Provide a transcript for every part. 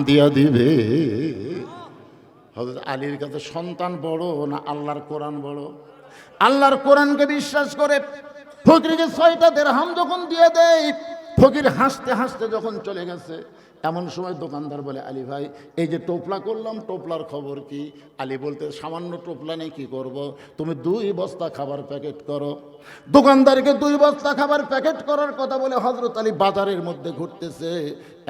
দিয়া দিবে। হযরত আলীর কাছে সন্তান বড় না আল্লাহর কোরআন বড়? আল্লাহর কোরআনকে বিশ্বাস করে ফকিরকে 6টা দিরহাম যখন দিয়ে দেয়, ফকির হাসতে হাসতে যখন চলে গেছে, এমন সময় দোকানদার বলে, আলী ভাই এই যে টোপলা করলাম, টোপলার খবর কি? আলী বলতে, সামান্য টোপলা নেই, কি করব? তুমি 2 বস্তা খাবার প্যাকেট করো। দোকানদারকে 2 বস্তা খাবার প্যাকেট করার কথা বলে হযরত আলী বাজারের মধ্যে ঘুরতেছে।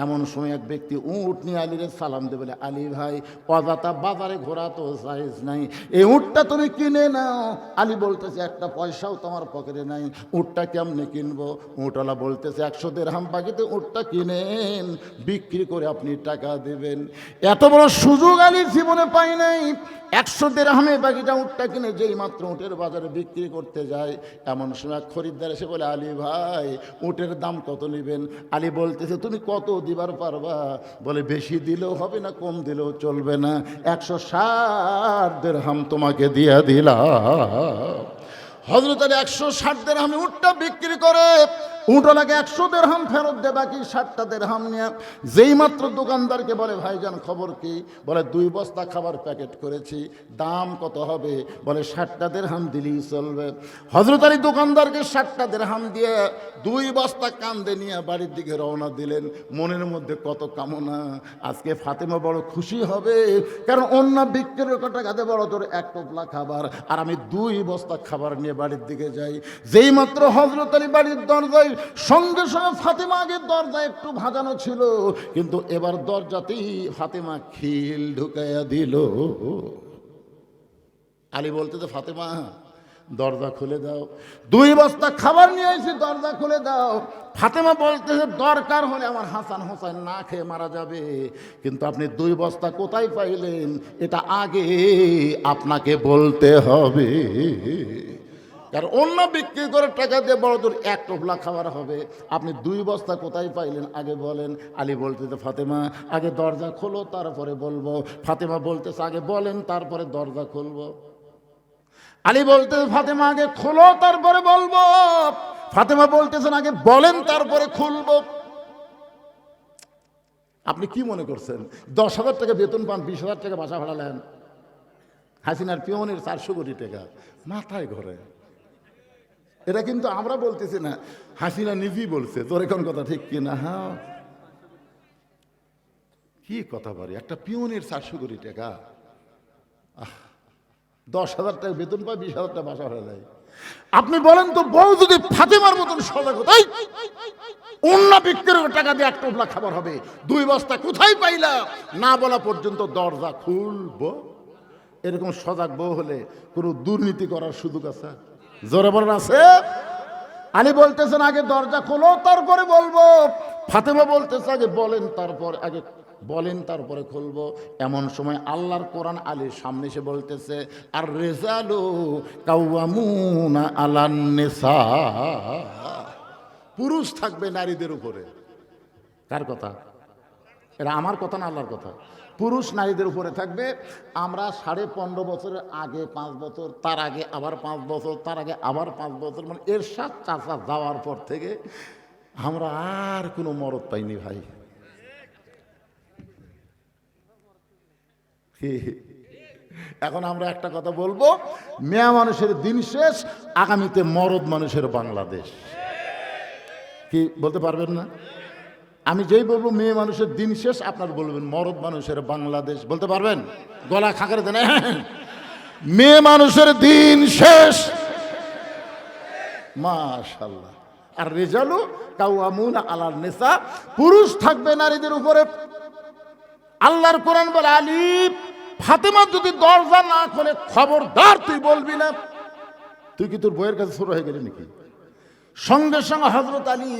এমন সময় এক ব্যক্তি উট নিয়ে আলীরে সালাম দেবে, বলে, আলী ভাই অযথা বাজারে ঘোরা তো সাইজ নাই, এই উটটা তুমি কিনে নাও। আলী বলতেছে, একটা পয়সাও তোমার পকেটে নাই, উটটা কেমনে কিনবো? উটওয়ালা বলতেছে, 100 দিরহাম বাকিতে উটটা কিনেন, বিক্রি করে আপনি টাকা দেবেন। এত বড় সুযোগ আলীর জীবনে পাই নাই। 100 দিরহামে বাকিটা উটটা কিনে যেই মাত্র উটের বাজারে বিক্রি করতে যায়, এমন সময় খরিদ্দার এসে বলে, আলী ভাই উটের দাম কত নেবেন? আলী বলতেছে, তুমি কত দিবার পারবা? বলে, বেশি দিলেও হবে না, কম দিলেও চলবে না, 160 দিরহাম তোমাকে দিয়া দিলাম। হযরত আলী 160 দিরহামে উটটা বিক্রি করে, উটওয়ালাকে 100 দিরহাম ফেরত দে, বাকি 60টা দিরহাম নিয়ে যেই মাত্র দোকানদারকে বলে, ভাইজান খবর কি? বলে, 2 বস্তা খাবার প্যাকেট করেছি, দাম কত হবে? বলে, 60টা দিরহাম দিলেই চলবে। হযরত আলী দোকানদারকে 60টা দিরহাম দিয়ে 2 বস্তা কান্দে নিয়ে বাড়ির দিকে রওনা দিলেন। মনের মধ্যে কত কামনা, আজকে ফাতেমা বড় খুশি হবে, কারণ অন্য বিক্রির টাকাতে বড় তোর 1 টোপলা খাবার, আর আমি 2 বস্তা খাবার নিয়ে বাড়ির দিকে যাই। যেই মাত্র হযরত আলী বাড়ির দরজায়, সঙ্গে সঙ্গে ফাতেমা, আগে দরজা একটু ভাজানো ছিল, কিন্তু এবার দরজাতেই ফাতেমা খিল ঢুকাইয়া দিল। আলী বলতেছে, ফাতেমা দরজা খুলে দাও, 2 বস্তা খাবার নিয়ে এসে দরজা খুলে দাও। ফাতেমা বলতেছে, দরকার হলে আমার হাসান হোসেন না খেয়ে মারা যাবে, কিন্তু আপনি 2 বস্তা কোথায় পাইলেন এটা আগে আপনাকে বলতে হবে। কারণ অন্য বিক্রি করে টাকা দিয়ে বড় দূর 1 টোপলা খাবার হবে, আপনি 2 বস্তা কোথায় পাইলেন আগে বলেন। আলী বলতেছে, ফাতেমা আগে দরজা খোলো তারপরে বলবো। ফাতেমা বলতেছে, আগে বলেন তারপরে দরজা খুলবো। আলী বলতেছে, ফাতেমা আগে খোলো তারপরে বলবো। ফাতেমা বলতেছেন, আগে বলেন তারপরে খুলবো। আপনি কি মনে করছেন 10,000 টাকা বেতন পান, 20,000 টাকা বাসা ভাড়া নেন? হাসিনার পিয়নের 400 কোটি টাকা মাথায় ঘরে। এটা কিন্তু আমরা বলতেছি না, হাসিনা নিজেই বলছে। তোর এখন কথা ঠিক কিনা? হ্যাঁ, কি কথা বলি, একটা পিয়নের 400 কোটি টাকা, 10,000 টাকা বেতন পায়, 20,000 টাকা বাসা ভাড়া দেয়। আপনি বলেন তো, বউ যদি ফাতেমার মতন সজাগ হতো, অন্য বিক্রির টাকা দিয়ে 1 টোপলা খাবার হবে, 2 বস্তা কোথায় পাইলা না বলা পর্যন্ত দরজা খুলবো, এরকম সজাগ বউ হলে কোনো দুর্নীতি করার সুযোগ আছে? জোরে বলেন আছে? আলী বলতেছেন, আগে দরজা খোলো তারপরে বলবো। ফাতেমা বলতেছে, আগে বলেন তারপরে খুলবো। এমন সময় আল্লাহর কোরআন আলীর সামনে এসে বলতেছে, আর রিজালু কাওয়ামুনা আলান নিসা, পুরুষ থাকবে নারীদের উপরে। কার কথা? এটা আমার কথা না আল্লাহর কথা? পুরুষ নারীদের উপরে থাকবে। আমরা 15.5 বছরের আগে 5 বছর, তার আগে আবার 5 বছর, তার আগে আবার 5 বছর, মানে এরশাদ চাচা যাওয়ার পর থেকে আমরা আর কোনো মরদ পাইনি ভাই। এখন আমরা একটা কথা বলবো, মেয়া মানুষের দিন শেষ, আগামীতে মরদ মানুষের বাংলাদেশ। কি বলতে পারবেন না? আমি যেই বলবো মেয়ে মানুষের দিন শেষ, আপনার বলবেন মরদ মানুষের বাংলাদেশ। বলতে পারবেন? গলা খাকারে দেন, মেয়ে মানুষের দিন শেষ, মাশাআল্লাহ। আর রিজালু কাওয়ামুনা আলান নিসা, পুরুষ থাকবে নারীদের উপরে। আল্লাহর কোরআন বলে, আলী ফাতেমা যদি দরজা না খোলে খবরদার তুই বলবি না। তুই কি তোর বইয়ের কাছে ছোট হয়ে গেলি নাকি? সঙ্গে সঙ্গে হযরত আলী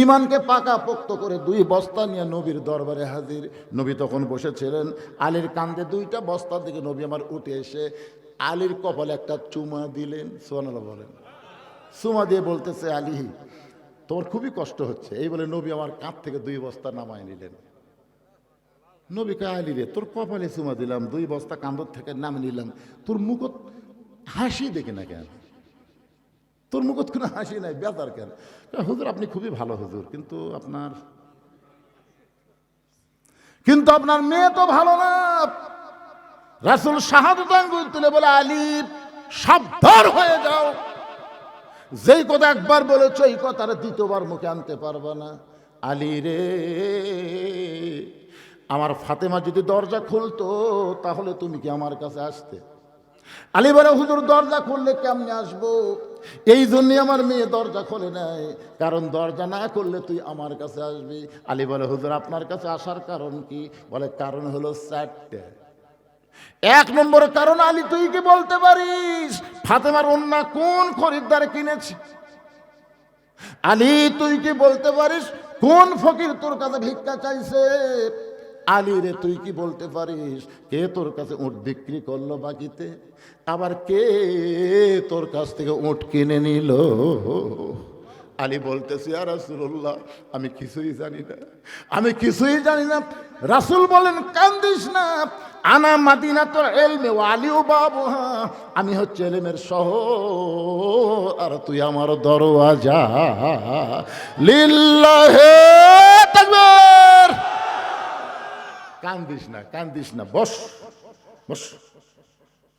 ইমানকে পাকা পোক্ত করে 2 বস্তা নিয়ে নবীর দরবারে হাজির। নবী তখন বসেছিলেন, আলীর কান্দে 2টা বস্তার দিকে নবী আমার উঠে এসে আলীর কপালে একটা চুমা দিলেন। সুবহানাল্লাহ বলেন। চুমা দিয়ে বলতেছে, আলী তোর খুবই কষ্ট হচ্ছে, এই বলে নবী আমার কাঁধ থেকে 2 বস্তা নামায় নিলেন। নবী কয়, আলী রে তোর কপালে চুমা দিলাম, 2 বস্তা কাঁধর থেকে নামে নিলাম, তোর মুখত হাসি দেখি না কেন? তোর মুখত কোনো হাসি নাই, বেজার কেন? হুজুর আপনি খুবই ভালো হুজুর, কিন্তু আপনার কিন্তু আপনার মেয়ে তো ভালো না। রাসূল শাহাদাত আঙ্গুল তুলে বলে, আলী সাবধান হয়ে যাও, যেই কথা একবার বলেছ এই কথার দ্বিতীয়বার মুখে আনতে পারবে না। আলী রে, আমার ফাতেমা যদি দরজা খুলতো তাহলে তুমি কি আমার কাছে আসতে? আলী বলে, হুজুর দরজা খুললে কেমনে আসবো? এই জন্যই আমার মেয়ে দরজা খোলে নাই, কারণ দরজা না করলে তুই আমার কাছে আসবি। আলী বলে, হুজুর আপনার কাছে আসার কারণ কি? বলে, কারণ হলো 4টে। 1 নম্বর কারণ, আলী তুই কি বলতে পারিস ফাতেমার ওন্না কোন খরিদ্দার কিনেছে? আলী তুই কি বলতে পারিস কোন ফকির তোর কাছে ভিক্ষা চাইছে? আলী রে, তুই কি বলতে পারিস কে তোর কাছে উট বিক্রি করলো বাকিতে? আবার কে তোর কাছ থেকে উট কিনে নিল? আলী বলতেছি, ইয়া রাসূলুল্লাহ, আমি কিছুই জানি না, আমি কিছুই জানি না। রাসূল বলেন, কান্দিস না, আনা মাদিনাতুল ইলমি ওয়া আলিউ বাবুহা, আমি হচ্ছে ইলমের শহর আর তুই আমার দরওয়াজা। লিল্লাহি তাকবীর। কান্দিস না, কান্দিস না, বস বস,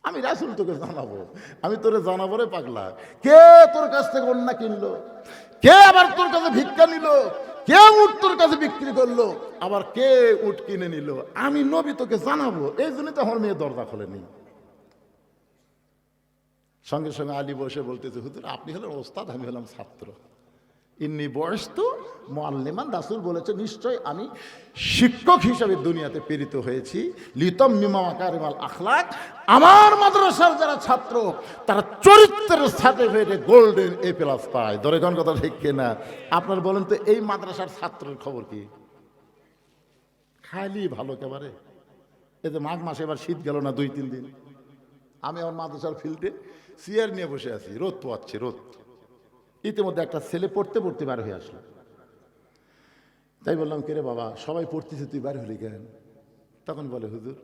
আমি রাসূল তোকে জানাবো, আমি তোরে জানাবো রে পাগলা। কে তোর কাছ থেকে ওন্না কিনলো? কে আবার তোর কাছে ভিক্ষা নিল? কে উট তোর কাছে বিক্রি করলো? আবার কে উট কিনে নিল? আমি নবী তোকে জানাবো। এই জন্য তো আমার মেয়ে দরজা খোলেনি। সঙ্গে সঙ্গে আলী বসে বলতেছে, হুজুর আপনি হলেন ওস্তাদ, আমি হলাম ছাত্র। ইন্নি বয়স্ত মুআল্লিমান, রাসূল বলেছে নিশ্চয় আমি শিক্ষক হিসাবে দুনিয়াতে প্রেরিত হয়েছি। লিতম মিমা মাকারিমাল আখলাক, আমার মাদ্রাসার যারা ছাত্র তারা চরিত্রের সার্টিফিকেটে গোল্ডেন A+ পায়। ধরে কোন কথা ঠিক কিনা? আপনার বলেন তো এই মাদ্রাসার ছাত্রের খবর কি? খালি ভালো একেবারে। এই যে মাঘ মাসে এবার শীত গেল না 2-3 দিন, আমি আমার মাদ্রাসার ফিল্ডে চেয়ার নিয়ে বসে আছি, রোদ পোয়াচ্ছে রোদ। ইতিমধ্যে একটা ছেলে পড়তে পড়তে বার হয়ে আসলো। তাই বললাম, কে রে বাবা, সবাই পড়তেছে তুই বার হলি কেন? তখন বলে, হুজুর,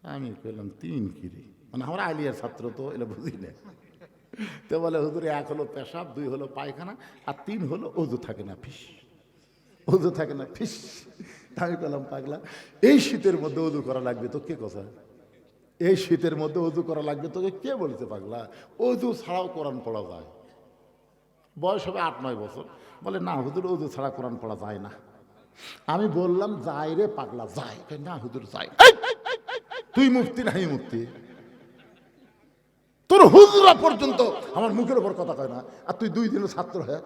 আমি বললাম 3 কিরি, মানে আমরা আলিয়ার ছাত্র তো এটা বুঝি না। তো বলে, হুজুর 1 হলো পেশাব, 2 হলো পায়খানা, আর 3 হলো অজু থাকে না ফিস, অজু থাকে না ফিস। আমি বললাম, পাগলা, এই শীতের মধ্যে অজু করা লাগবে তো কে কথা? এই শীতের মধ্যে অজু করা লাগবে তোকে কে বলতে? পাগলা, অজু ছাড়াও কোরআন পড়া যায়। বয়স হবে 8-9 বছর। বলে, না হুজুর, অজু ছাড়া কোরআন পড়া যায় না। আমি বললাম, যাই রে পাগলা যায়। না হুজুর যাই। তুই মুফতি নাই মুফতি, তোর হুজুরা পর্যন্ত আমার মুখের উপর কথা কয় না, আর তুই 2 দিনের ছাত্র হয়ে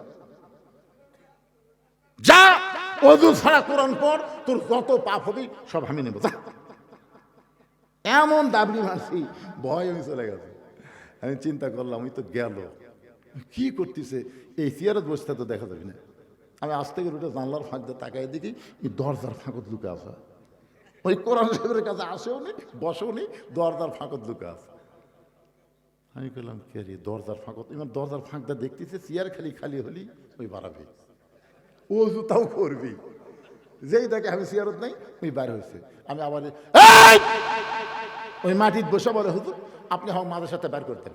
যা, অজু ছাড়া কোরআন পড়, তোর যত পাপ হবে সব আমি নেব, যা। এমন দাবি মারছি, ভয় আমি চলে গেছে। আমি চিন্তা করলাম, ওই তো গেল, কি করতেছে? এই চেয়ারত বসতে তো দেখা যাবে না। আমি আজ থেকে উঠে জানলার ফাঁক দিয়ে তাকাই দেখি দরজার ফাঁকত লুকে আছে। ওই কোরআন সাহেবের কাছে আসেও নি, বসেও নি, দরজার ফাঁকত লুকে আছে। আমি বললাম, কে রে দরজার ফাঁকত? এবার দরজার ফাঁকটা দেখতেছে, চেয়ার খালি খালি হলি ওই বাড়াবি, ও জুতাও করবি। যেই দেখে আমি চেয়ারত নাই, ওই বার হয়েছে। আমি আবার ওই মাটির বসে বলে, হুজুর আপনি আমার মাদের সাথে বার করতেন।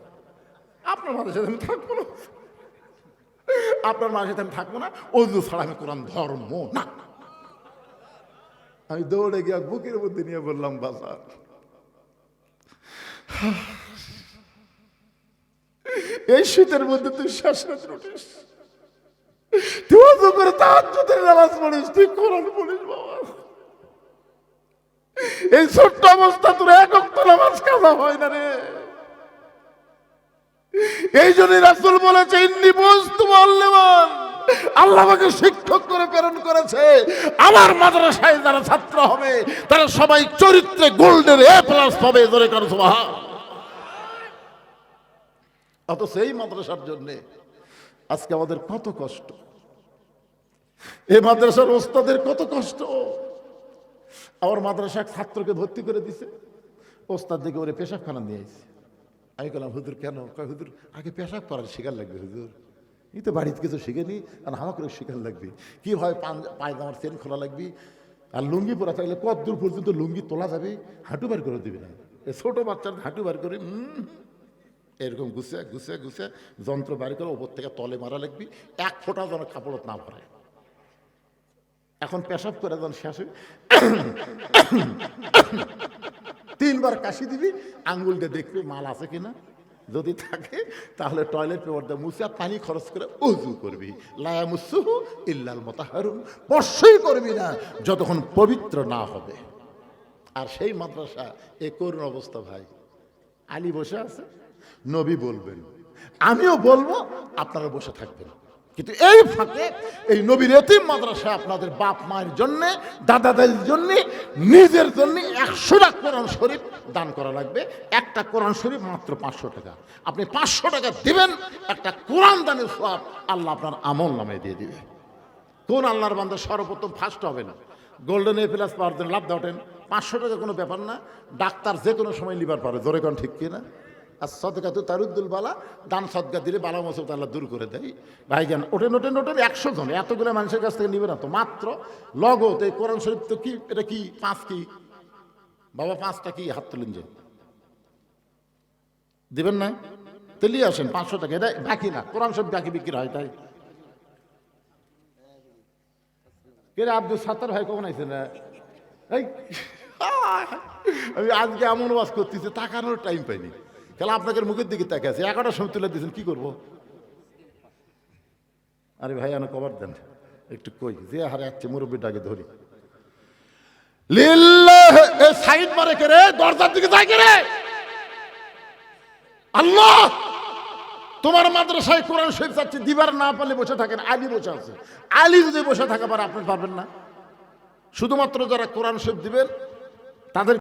আপনার মাদের সাথে আমি থাকবো না, আপনার মাদের সাথে আমি থাকবো না, অজু ছাড়া আমি কোরআন ধর্ম না। আমি দৌড়ে গিয়ে বুকের মধ্যে নিয়ে বললাম, বাজার এই শীতের মধ্যে তুই শ্বাস উঠিস, তুই অজু করে তাহাজ্জুদের নামাজ পড়িস, তুই কোরআন পড়িস বাবা। এই ছোট্ট অবস্থা তোর 1 ওয়াক্ত নামাজ কাজা হয় না রে। এই জন্য রাসূল বলেছে, ইন্নী বুইস্তু মুআল্লিমান, আল্লাহ আমাকে শিক্ষক করে প্রেরণ করেছে। আমার মাদ্রাসায় যারা ছাত্র হবে তারা সবাই চরিত্রে গোল্ডেন A+ পাবে। জোরে কার সুবহান। অত সেই মাদ্রাসার জন্য আজকে আমাদের কত কষ্ট, এই মাদ্রাসার ওস্তাদের কত কষ্ট। আমার মাদ্রাসা ছাত্রকে ভর্তি করে দিছে, ওস্তাদ দিকে ওরে পেশাবখানা নিয়ে আসছে। আমি বললাম, হুজুর কেন? কয়, হুজুর আগে পেশাব করার শিকার লাগবে হুজুর, এই তো বাড়িতে কিছু শিখেনি, আর আমাকে শিকার লাগবে কীভাবে পায়জামার চেন খোলা লাগবে, আর লুঙ্গি পরা থাকলে কত দূর পর্যন্ত লুঙ্গি তোলা যাবে, হাঁটু বার করে দিবে না। ছোট বাচ্চার হাঁটু বার করে এরকম গুছিয়ে গুছিয়ে গুছিয়ে যন্ত্র বার করে ওপর থেকে তলে মারা লাগবি, 1 ফোঁটা যেন কাপড়ত না ভরে। এখন পেশাব করে যখন শেষ হয়ে 3 বার কাশি দিবি, আঙ্গুল দিয়ে দেখবি মাল আছে কিনা, যদি থাকে তাহলে টয়লেট পেপার দিয়ে মুছে পানি খরচ করে উযু করবি। লা ইয়ামুসুহু ইল্লাল মুতাহহারুন, স্পর্শই করবি না যতক্ষণ পবিত্র না হবে। আর সেই মাদ্রাসা এ করুণ অবস্থা ভাই। আলী বসে আছে, নবী বলবেন, আমিও বলবো, আপনারা বসে থাকবেন। কিন্তু এই ফাঁকে এই নবীর এতিম মাদ্রাসা আপনাদের বাপ মায়ের জন্য, দাদা দাদির জন্য, নিজের জন্য 100টা কোরআন শরীফ দান করা লাগবে। একটা কোরআন শরীফ মাত্র 500 টাকা। আপনি 500 টাকা দিবেন, একটা কোরআন দানের সওয়াব আল্লাহ আপনার আমল নামায় দিয়ে দিবে। কোন আল্লাহর বান্দা সর্বপ্রথম ফার্স্ট হবে না? গোল্ডেন এ প্লাস পাওয়ার জন্য লাভ দাওটেন 500 টাকা কোনো ব্যাপার না। ডাক্তার যে কোনো সময় লিভার পারে, জোরে কোন ঠিক কিনা? আর সদকা তো তারুদ্দুল বালা, দান সদকা দিলে বালা মুসিবত আল্লাহ দূর করে দেয়। ভাইজান ওঠেন ওঠেন ওঠেন, 100 জন, এতগুলো মানুষের কাছ থেকে নিবে না তো। মাত্র লগত এই কোরআন শরীফ তো কি, এটা কি 5 কি বাবা? 5টা কি? হাত তুলেন যে দিবেন না, তেলিয়ে আসেন 500 টাকা। এটা বাকি না, কোরআন শরীফ বাকি বিক্রি হয় তাই। কেরে আব্দুল সাত্তার ভাই কখন আইছে না? এই আমি আজকে এমন ওয়াজ করতেছি, তাকানোর টাইম পাইনি। তাহলে আপনাদের মুখের দিকে তাকে আছে, 11টার সময় তুলে দিয়েছেন, কি করবো? আরে ভাই আনা কভার দেন একটু, কই যে হারে যাচ্ছে মুরব্বীটাকে ধরি। লিল্লাহ, এ সাইড মারে কে রে? দরজার দিকে যায় কে রে? আল্লাহ, তোমার মাদ্রাসায় কোরআন শরীফ চাচ্ছি, দিবার না পারলে বসে থাকেন। আলী বসে আছে, আলী যদি বসে থাকা পারে আপনি পারবেন না? শুধুমাত্র যারা কোরআন শরীফ দিবেন তাদের